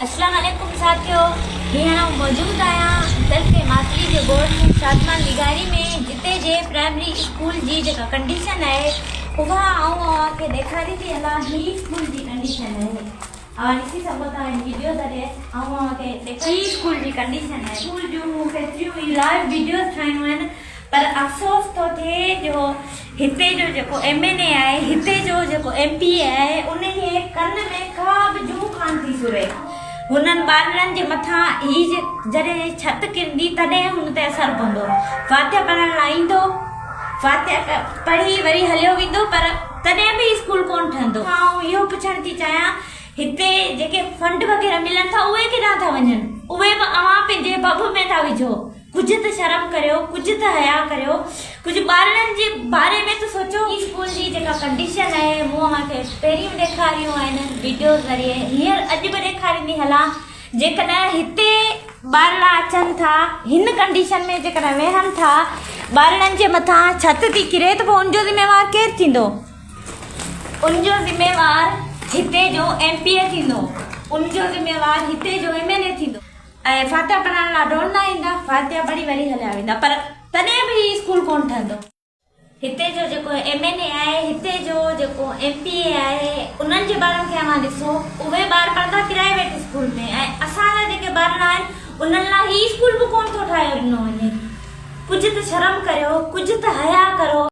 अस्सलाम वालेकुम साथियों, हींअर मौजूद आहियां दलके मातली जे बोर्ड में शादमान निगारी में जिते जे प्राइमरी स्कूल जी जेका कंडीशन है उहा के ॾेखारी थी हलां। ही स्कूल जी कंडीशन है, ॾिसी सघो था इन वीडियो ज़रिए ही स्कूल जी कंडीशन है। स्कूल जूं केतिरियूं लाइव वीडियोस ठाहियूं आहिनि, पर अफ़सोस थो थिए जो हिते जो जेको MNA आहे, हिते जो जेको MP आहे, उन जे कन में का बि जूं कान थी सुरे। हुननि ॿारनि जे मथां ही जॾहिं छत किरंदी तॾहिं हुन ते असरु पवंदो। फातिहा पढ़ण लाइ ईंदो, फातिहा पढ़ी वरी हलियो वेंदो, पर तॾहिं बि स्कूल कोन ठहंदो। मां इहो पुछणु थी चाहियां, हिते जेके फंड वग़ैरह मिलनि था उहे केॾां था वञनि? उहे बि अव्हां पंहिंजे बब में था विझो। कुझु त शर्म करियो, कुझु त हया करियो, कुझु ॿारनि जे बारे में त सोचो। स्कूल जी जेका कंडीशन आहे मूं अव्हांखे पहिरियों ॾेखारियूं आहिनि वीडियो ज़रिए, हींअर अॼु बि ॾेखारींदी हलां। जेकॾहिं हिते ॿारड़ा अचनि था हिन कंडीशन में, जेकॾहिं वेहनि था, ॿारनि जे मथां छत थी किरे त पोइ उनजो ज़िम्मेवार केरु थींदो? उनजो ज़िम्मेवार हिते जो MP थींदो, उनजो ज़िम्मेवार हिते जो MNA थींदो। ऐं फातिहा पढ़ण लाइ दौड़ंदा ईंदा, फातिहा पढ़ी वरी हलिया वेंदा, पर तॾहिं बि स्कूल कोन ठहंदो। हिते जो जेको MNA आहे, हिते जो जेको MP आहे, उन्हनि जे ॿारनि खे अव्हां ॾिसो, उहे ॿार पढ़ंदा प्राइवेट स्कूल में, ऐं असांजा जेके ॿार आहिनि उन्हनि लाइ ही स्कूल बि कोन थो ठाहे ॾिनो वञे। कुझु त शर्म करियो, कुझु त हया करो।